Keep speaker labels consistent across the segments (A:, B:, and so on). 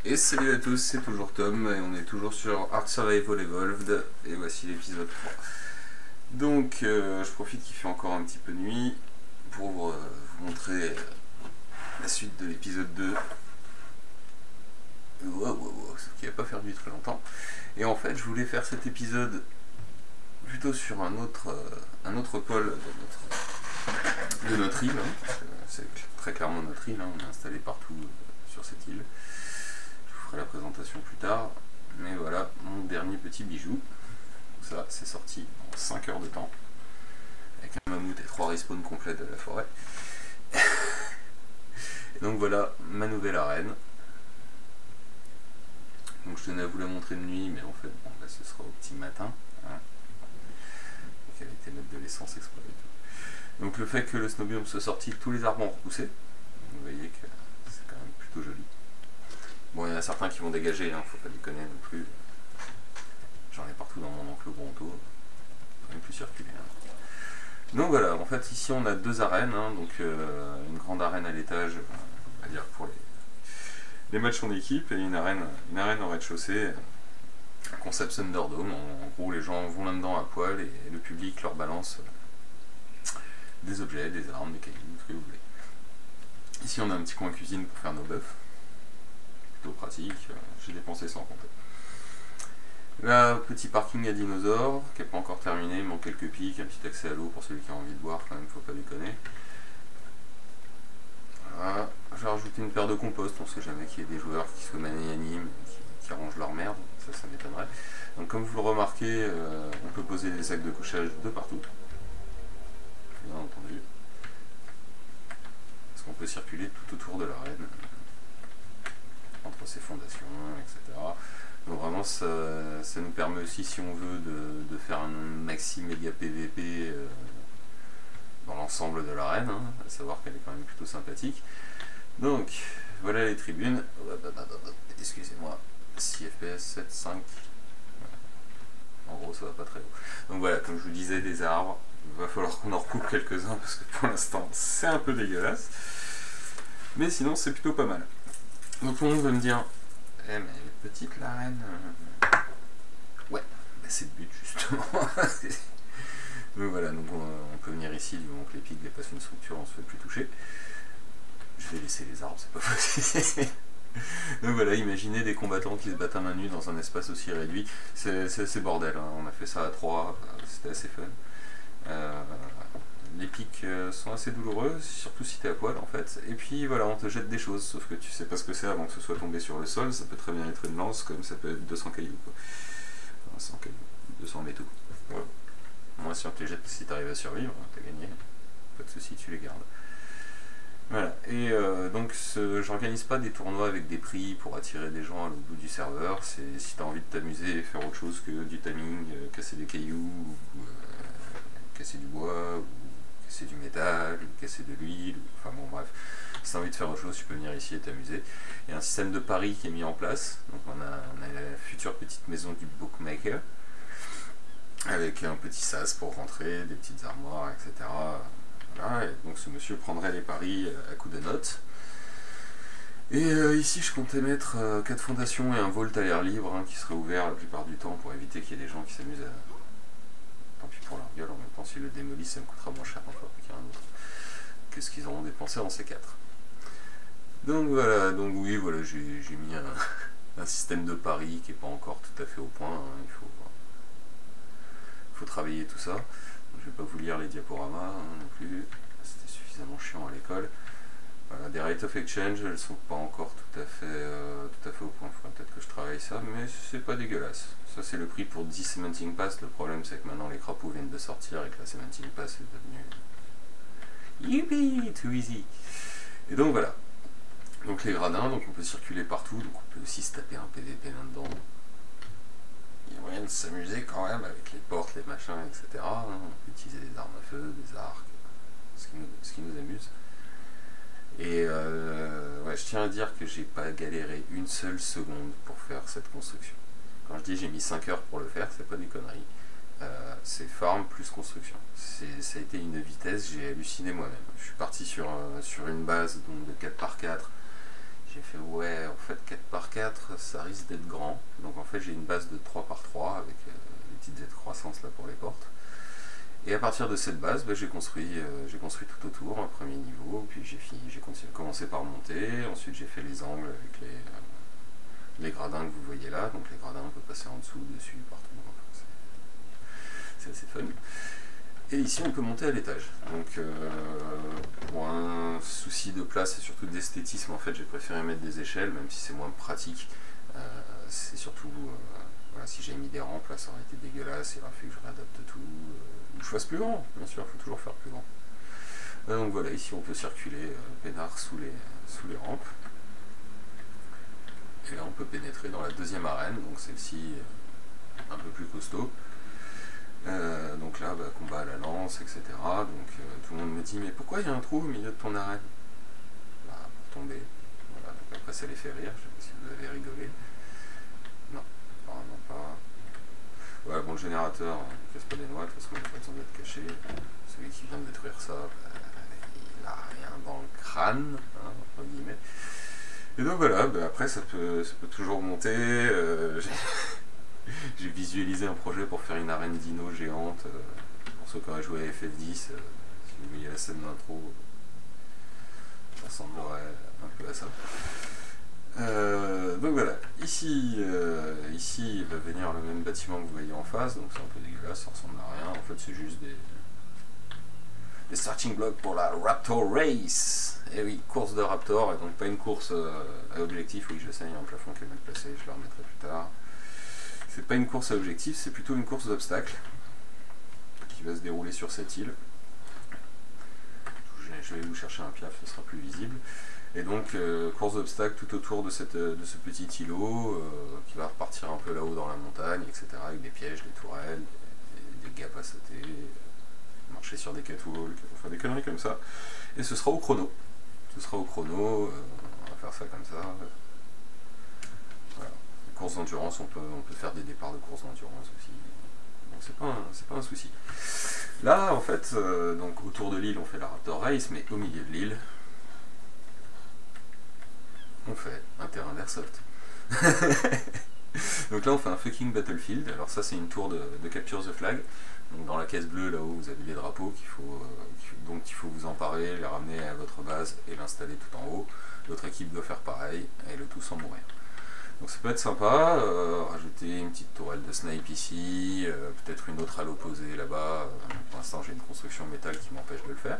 A: Et salut à tous, c'est toujours Tom et on est toujours sur Ark Survival Evolved et voici l'épisode 3. Donc je profite qu'il fait encore un petit peu nuit pour vous montrer la suite de l'épisode 2. Ce qui va pas faire du très longtemps. Et en fait je voulais faire cet épisode plutôt sur un autre pôle de notre île. C'est très clairement notre île, on est installé partout sur cette île. La présentation plus tard, mais voilà mon dernier petit bijou. Ça c'est sorti en 5 heures de temps avec un mammouth et 3 respawns complets de la forêt. Et donc voilà ma nouvelle arène. Donc je tenais à vous la montrer de nuit, mais en fait bon, là ce sera au petit matin, hein. Donc elle a été mettre de l'essence exprès et tout. Donc le fait que le snowbiome soit sorti, tous les arbres ont repoussé, vous voyez que c'est quand même plutôt joli. Bon, il y en a certains qui vont dégager, faut pas déconner non plus. J'en ai partout dans mon enclos Bronto, faut même plus circuler. Donc voilà, en fait ici on a deux arènes, donc une grande arène à l'étage, on va dire pour les matchs en équipe, et une arène au rez-de-chaussée, un concept Thunderdome. En gros les gens vont là-dedans à poil et le public leur balance des objets, des armes, des cailloux, ce que vous voulez. Ici on a un petit coin cuisine pour faire nos bœufs. Plutôt pratique, j'ai dépensé sans compter. Là, petit parking à dinosaures, qui n'est pas encore terminé, il manque quelques pics, un petit accès à l'eau pour celui qui a envie de boire, quand même, faut pas déconner. Voilà, j'ai rajouté une paire de compost, on sait jamais qu'il y ait des joueurs qui soient magnanimes, qui rangent leur merde, ça m'étonnerait. Donc comme vous le remarquez, on peut poser des sacs de couchage de partout, bien entendu. Parce qu'on peut circuler tout autour de l'arène, entre ses fondations, etc. Donc vraiment ça nous permet aussi, si on veut, de faire un maxi méga PVP dans l'ensemble de l'arène, à savoir qu'elle est quand même plutôt sympathique. Donc voilà les tribunes, excusez-moi, 6 FPS, 7, 5, en gros ça va pas très haut. Donc voilà, comme je vous disais, des arbres, il va falloir qu'on en recoupe quelques-uns parce que pour l'instant c'est un peu dégueulasse, mais sinon c'est plutôt pas mal. Donc tout le monde va me dire, mais elle est petite l'arène. Ouais, bah c'est le but justement. Donc voilà, donc on peut venir ici, du moment que les pics dépassent une structure, on se fait plus toucher. Je vais laisser les arbres, c'est pas possible. Donc voilà, imaginez des combattants qui se battent à main nue dans un espace aussi réduit. C'est bordel, on a fait ça à 3, c'était assez fun. Les pics sont assez douloureux, surtout si t'es à poil en fait. Et puis voilà, on te jette des choses, sauf que tu sais pas ce que c'est avant que ce soit tombé sur le sol. Ça peut très bien être une lance, comme ça peut être 200 cailloux, quoi. Enfin, 100 cailloux, 200 métaux. Ouais. Moi, si on te les jette, si t'arrives à survivre, t'as gagné. Pas de soucis, tu les gardes. Voilà, et donc j'organise pas des tournois avec des prix pour attirer des gens à l'autre bout du serveur. C'est si t'as envie de t'amuser et faire autre chose que du timing, casser des cailloux, ou casser du bois, ou casser du métal, ou casser de l'huile, enfin bon bref, si t'as envie de faire autre chose, tu peux venir ici et t'amuser. Il y a un système de paris qui est mis en place, donc on a la future petite maison du bookmaker, avec un petit sas pour rentrer, des petites armoires, etc. Voilà, et donc ce monsieur prendrait les paris à coup de notes. Et ici je comptais mettre 4 fondations et un vault à l'air libre, qui serait ouvert la plupart du temps pour éviter qu'il y ait des gens qui s'amusent à... Tant pis pour leur gueule, en même temps s'ils le démolissent ça me coûtera moins cher d'en fabriquer un autre que ce qu'ils auront dépensé dans ces 4. Donc voilà, donc oui, voilà, j'ai mis un système de paris qui n'est pas encore tout à fait au point, il faut travailler tout ça. Je vais pas vous lire les diaporamas non plus, c'était suffisamment chiant à l'école. Voilà, des rates of exchange, elles sont pas encore tout à fait au point, il faudrait peut-être que je travaille ça, mais c'est pas dégueulasse. Ça c'est le prix pour 10 Cementing Pass, le problème c'est que maintenant les crapauds viennent de sortir et que la Cementing Pass est devenue... Youpi, too easy. Et donc voilà. Donc les gradins, donc on peut circuler partout, donc on peut aussi se taper un PVP là-dedans. Il y a moyen de s'amuser quand même avec les portes, les machins, etc. On peut utiliser des armes à feu, des arcs, ce qui nous amuse. Et ouais, je tiens à dire que j'ai pas galéré une seule seconde pour faire cette construction. Quand je dis j'ai mis 5 heures pour le faire, c'est pas des conneries. C'est farm plus construction. Ça a été une vitesse, j'ai halluciné moi-même. Je suis parti sur une base donc de 4x4 J'ai fait ouais, en fait 4 par 4 ça risque d'être grand. Donc en fait j'ai une base de 3 par 3 avec les petites aides croissances là pour les portes. Et à partir de cette base, j'ai construit tout autour, un premier niveau, puis j'ai commencé par monter, ensuite j'ai fait les angles avec les gradins que vous voyez là, donc les gradins on peut passer en dessous, dessus, partout, enfin, c'est assez fun. Et ici on peut monter à l'étage. Donc pour un souci de place et surtout d'esthétisme, en fait j'ai préféré mettre des échelles, même si c'est moins pratique. C'est surtout, voilà, si j'avais mis des rampes là ça aurait été dégueulasse, il aurait fallu que je réadapte tout. Je fasse plus grand, bien sûr, il faut toujours faire plus grand. Donc voilà, ici on peut circuler peinard sous les rampes. Et là on peut pénétrer dans la deuxième arène, donc celle-ci un peu plus costaud. Donc là, combat à la lance, etc. Donc tout le monde me dit, mais pourquoi il y a un trou au milieu de ton arène? Pour tomber. Voilà, donc après ça les fait rire, je sais pas si vous avez rigolé. Non, apparemment pas. Ouais, bon, le générateur, il casse pas des noix, de toute façon, il n'a pas besoin d'être caché. Celui qui vient de détruire ça, il n'a rien dans le crâne, hein, entre guillemets. Et donc voilà, après, ça peut toujours monter. J'ai visualisé un projet pour faire une arène dino géante. Pour ceux qui auraient joué à FF10, si vous voyez la scène d'intro, ça ressemblerait un peu à ça. Donc voilà, ici il va venir le même bâtiment que vous voyez en face, donc c'est un peu dégueulasse, ça ressemble à rien. En fait c'est juste des starting blocks pour la Raptor Race. Et oui, course de Raptor, et donc pas une course à objectif. Oui, je sais, il y a un plafond qui est mal placé, je le remettrai plus tard. C'est pas une course à objectif, c'est plutôt une course d'obstacles qui va se dérouler sur cette île. Je vais vous chercher un piaf, ce sera plus visible. Et donc, course d'obstacles tout autour de ce petit îlot qui va repartir un peu là-haut dans la montagne, etc. Avec des pièges, des tourelles, des gaps à sauter, marcher sur des catwalks, enfin des conneries comme ça. Et ce sera au chrono. On va faire ça comme ça. Voilà. Les courses d'endurance, on peut faire des départs de courses d'endurance aussi. Donc c'est pas un souci. Là, en fait, donc autour de l'île, on fait la Raptor Race, mais au milieu de l'île, on fait un terrain d'airsoft. Donc là on fait un fucking battlefield. Alors ça c'est une tour de capture the flag. Donc dans la caisse bleue là-haut vous avez les drapeaux donc il faut vous emparer, les ramener à votre base et l'installer tout en haut. L'autre équipe doit faire pareil et le tout sans mourir. Donc ça peut être sympa, rajouter une petite tourelle de snipe ici, peut-être une autre à l'opposé là-bas. Pour l'instant j'ai une construction métal qui m'empêche de le faire.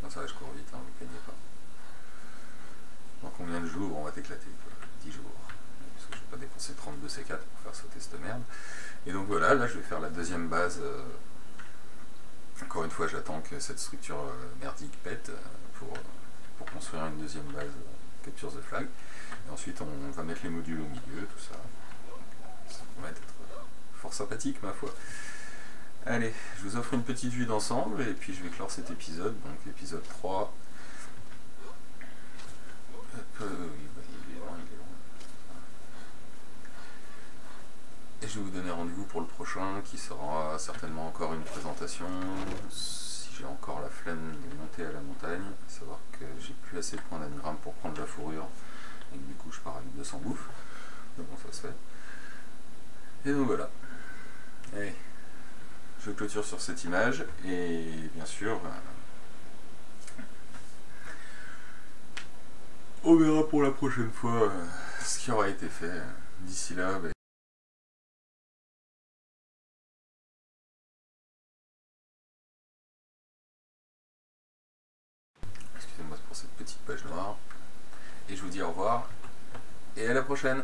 A: Non, ça va, je cours vite, hein, vous ne plaignez pas. Dans combien de jours on va t'éclater? 10 jours. Parce que je ne vais pas dépenser 32 C4 pour faire sauter cette merde. Et donc voilà, là je vais faire la deuxième base. Encore une fois, j'attends que cette structure merdique pète pour construire une deuxième base Capture the Flag. Et ensuite on va mettre les modules au milieu, tout ça. Ça va être fort sympathique ma foi. Allez, je vous offre une petite vue d'ensemble et puis je vais clore cet épisode, donc épisode 3. Il est long. Et je vais vous donner rendez-vous pour le prochain qui sera certainement encore une présentation. Si j'ai encore la flemme de monter à la montagne, à savoir que j'ai plus assez de points d'anagramme pour prendre la fourrure et que du coup je pars avec 200 bouffes. Mais bon, ça se fait. Et donc voilà. Allez. Je clôture sur cette image et bien sûr on verra pour la prochaine fois ce qui aura été fait. D'ici là, excusez-moi pour cette petite page noire et je vous dis au revoir et à la prochaine.